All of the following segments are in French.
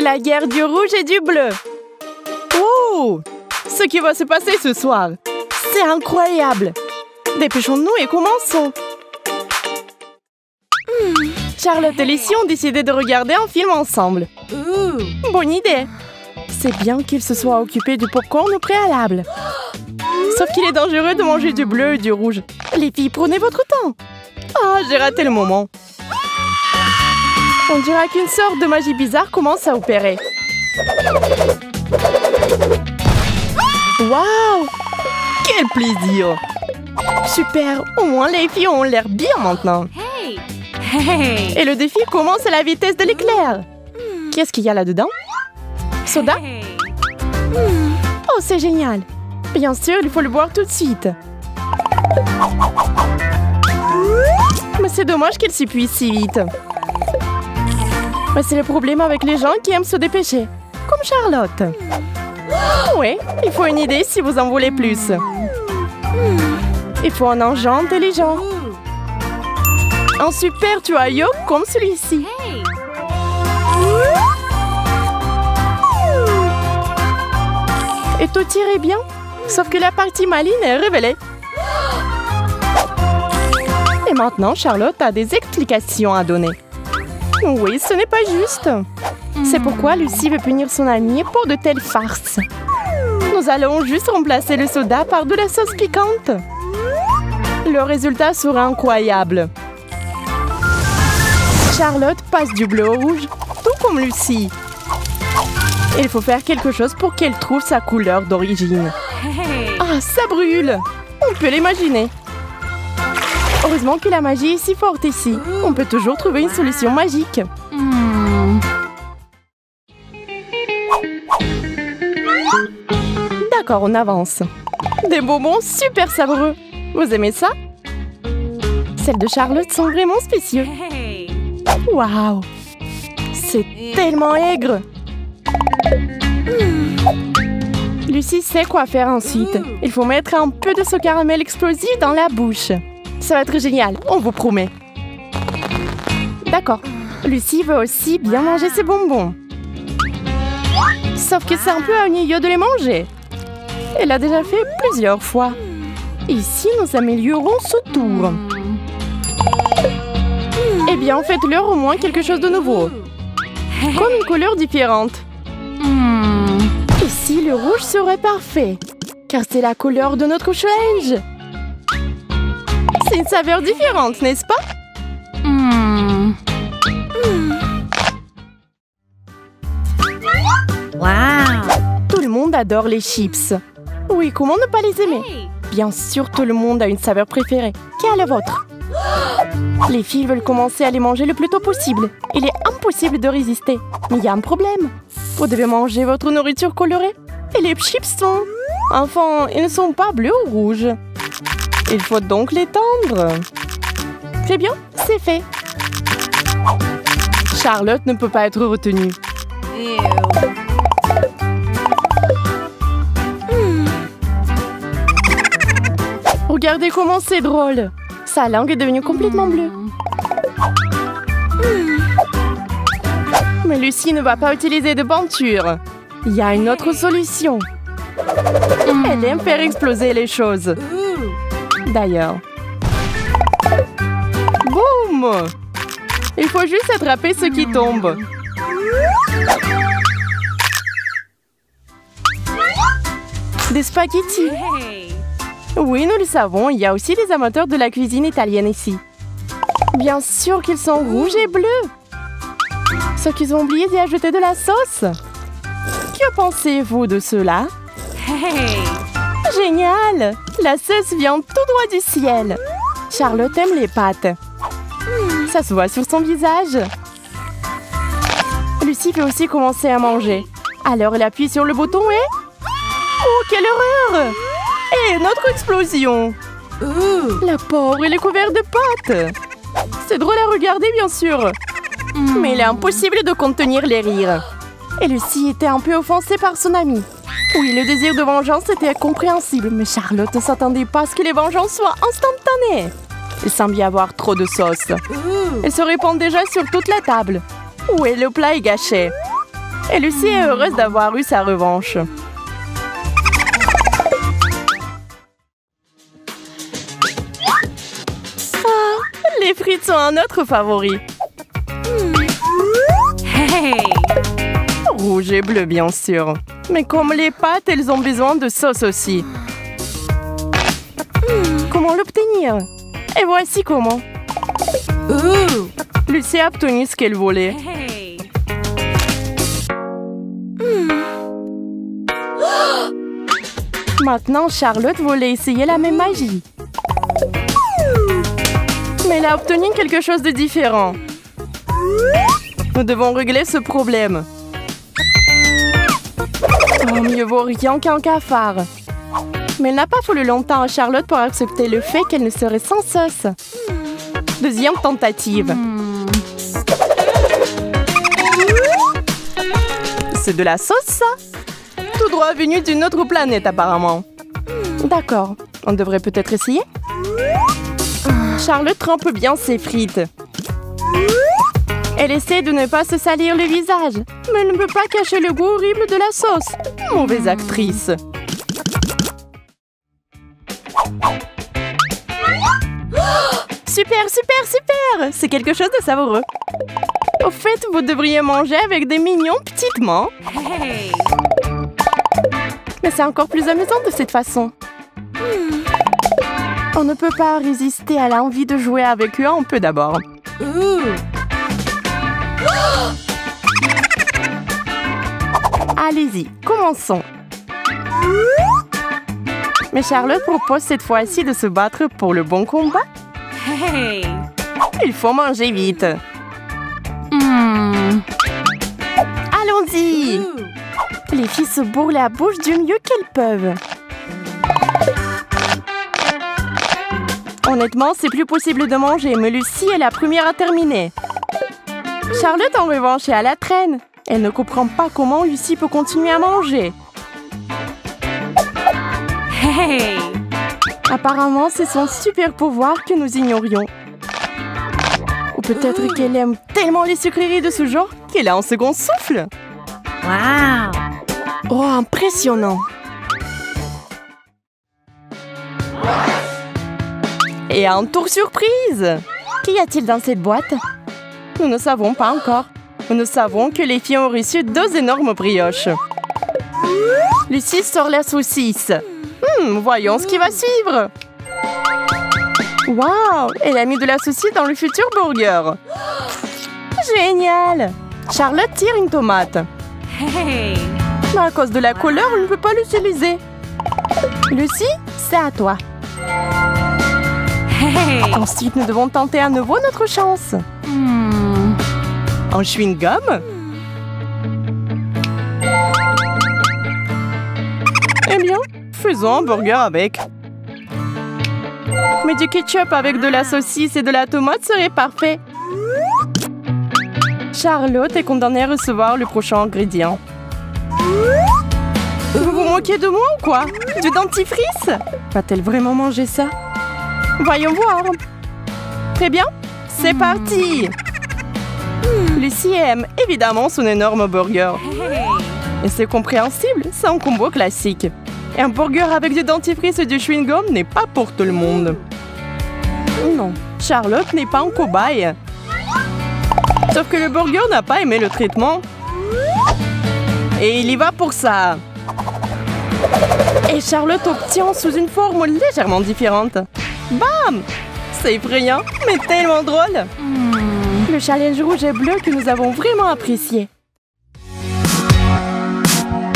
La guerre du rouge et du bleu. Oh! Ce qui va se passer ce soir. C'est incroyable. Dépêchons-nous et commençons. Charlotte et Lucy ont décidé de regarder un film ensemble. Bonne idée. C'est bien qu'ils se soient occupés du popcorn au préalable. Sauf qu'il est dangereux de manger du bleu et du rouge. Les filles, prenez votre temps. Ah, j'ai raté le moment. On dirait qu'une sorte de magie bizarre commence à opérer. Waouh! Quel plaisir! Super! Au moins, les filles ont l'air bien maintenant. Hey. Et le défi commence à la vitesse de l'éclair. Qu'est-ce qu'il y a là-dedans? Soda? Oh, c'est génial! Bien sûr, il faut le boire tout de suite. Mais c'est dommage qu'elle s'épuise si vite. Mais c'est le problème avec les gens qui aiment se dépêcher. Comme Charlotte. Oui, il faut une idée si vous en voulez plus. Il faut un engin intelligent. Un super tuyau comme celui-ci. Et tout irait bien, sauf que la partie maligne est révélée. Et maintenant, Charlotte a des explications à donner. Oui, ce n'est pas juste. C'est pourquoi Lucy veut punir son amie pour de telles farces. Nous allons juste remplacer le soda par de la sauce piquante. Le résultat sera incroyable. Charlotte passe du bleu au rouge, tout comme Lucy. Il faut faire quelque chose pour qu'elle trouve sa couleur d'origine. Ah, ça brûle! On peut l'imaginer. Heureusement que la magie est si forte ici. On peut toujours trouver une solution magique. D'accord, on avance. Des bonbons super savoureux. Vous aimez ça? Celles de Charlotte sont vraiment spéciaux. Waouh! C'est tellement aigre. Lucy sait quoi faire ensuite. Il faut mettre un peu de ce caramel explosif dans la bouche. Ça va être génial, on vous promet. D'accord. Lucy veut aussi bien manger ses bonbons. Sauf que c'est un peu ennuyeux de les manger. Elle l'a déjà fait plusieurs fois. Ici, nous améliorons ce tour. Eh bien, faites-leur au moins quelque chose de nouveau. Comme une couleur différente. Ici, le rouge serait parfait. Car c'est la couleur de notre challenge. C'est une saveur différente, n'est-ce pas? Wow. Tout le monde adore les chips. Oui, comment ne pas les aimer? Bien sûr, tout le monde a une saveur préférée. Quelle est la vôtre? Les filles veulent commencer à les manger le plus tôt possible. Il est impossible de résister. Mais il y a un problème. Vous devez manger votre nourriture colorée. Et les chips sont... Enfin, ils ne sont pas bleus ou rouges. Il faut donc les tendre. C'est bien, c'est fait. Charlotte ne peut pas être retenue. Regardez comment c'est drôle. Sa langue est devenue complètement bleue. Mais Lucy ne va pas utiliser de peinture. Il y a une autre solution. Elle aime faire exploser les choses. D'ailleurs. Boum! Il faut juste attraper ce qui tombe. Des spaghettis. Oui, nous le savons, il y a aussi des amateurs de la cuisine italienne ici. Bien sûr qu'ils sont rouges et bleus. Sauf qu'ils ont oublié d'y ajouter de la sauce. Que pensez-vous de cela? Génial! La sauce vient tout droit du ciel. Charlotte aime les pâtes. Ça se voit sur son visage. Lucy veut aussi commencer à manger. Alors elle appuie sur le bouton et... Oh, quelle horreur! Et notre explosion! La pauvre, elle est couverte de pâtes. C'est drôle à regarder, bien sûr. Mais il est impossible de contenir les rires. Et Lucy était un peu offensée par son amie. Oui, le désir de vengeance était compréhensible, mais Charlotte ne s'attendait pas à ce que les vengeances soient instantanées. Il semble y avoir trop de sauce. Elle se répand déjà sur toute la table. Oui, le plat est gâché. Et Lucie est heureuse d'avoir eu sa revanche. Les frites sont un autre favori. Hey! Rouge et bleu, bien sûr. Mais comme les pâtes, elles ont besoin de sauce aussi. Comment l'obtenir? Et voici comment. Lucie a obtenu ce qu'elle voulait. Hey! Maintenant, Charlotte voulait essayer la même magie. Mais elle a obtenu quelque chose de différent. Nous devons régler ce problème. Oh, mieux vaut rien qu'un cafard. Mais elle n'a pas fallu longtemps à Charlotte pour accepter le fait qu'elle ne serait sans sauce. Deuxième tentative. C'est de la sauce, ça? Tout droit venu d'une autre planète, apparemment. D'accord. On devrait peut-être essayer? Charlotte trempe bien ses frites. Elle essaie de ne pas se salir le visage, mais elle ne peut pas cacher le goût horrible de la sauce. Mauvaise actrice. Super, super, super! C'est quelque chose de savoureux. Au fait, vous devriez manger avec des mignons petitement. Hey! Mais c'est encore plus amusant de cette façon. On ne peut pas résister à l'envie de jouer avec eux un peu d'abord. Allez-y, commençons. Mais Charlotte propose cette fois-ci de se battre pour le bon combat. Hey! Il faut manger vite. Allons-y! Les filles se bourrent la bouche du mieux qu'elles peuvent. Honnêtement, c'est plus possible de manger, mais Lucie est la première à terminer. Charlotte, en revanche, est à la traîne. Elle ne comprend pas comment Lucie peut continuer à manger. Hey! Apparemment, c'est son super pouvoir que nous ignorions. Ou peut-être qu'elle aime tellement les sucreries de ce genre qu'elle a un second souffle. Wow! Oh, impressionnant! Et un tour surprise! Qu'y a-t-il dans cette boîte? Nous ne savons pas encore. Nous savons que les filles ont reçu 2 énormes brioches. Lucie sort la saucisse. Voyons ce qui va suivre. Waouh! Elle a mis de la saucisse dans le futur burger. Génial! Charlotte tire une tomate. Hey! Mais à cause de la couleur, on ne peut pas l'utiliser. Lucie, c'est à toi. Hey! Ensuite, nous devons tenter à nouveau notre chance. Un chewing-gum? Eh bien, faisons un burger avec. Mais du ketchup avec de la saucisse et de la tomate serait parfait. Charlotte est condamnée à recevoir le prochain ingrédient. Vous vous moquez de moi ou quoi? Du dentifrice? Va-t-elle vraiment manger ça? Voyons voir. Très bien, c'est parti. Lucie aime évidemment son énorme burger. Et c'est compréhensible, c'est un combo classique. Et un burger avec du dentifrice et du chewing-gum n'est pas pour tout le monde. Non, Charlotte n'est pas un cobaye. Sauf que le burger n'a pas aimé le traitement. Et il y va pour ça. Et Charlotte obtient sous une forme légèrement différente. Bam! C'est effrayant, mais tellement drôle. Le challenge rouge et bleu que nous avons vraiment apprécié.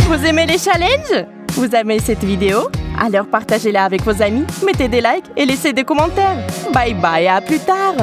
Vous aimez les challenges? Vous aimez cette vidéo? Alors partagez-la avec vos amis, mettez des likes et laissez des commentaires. Bye bye, à plus tard!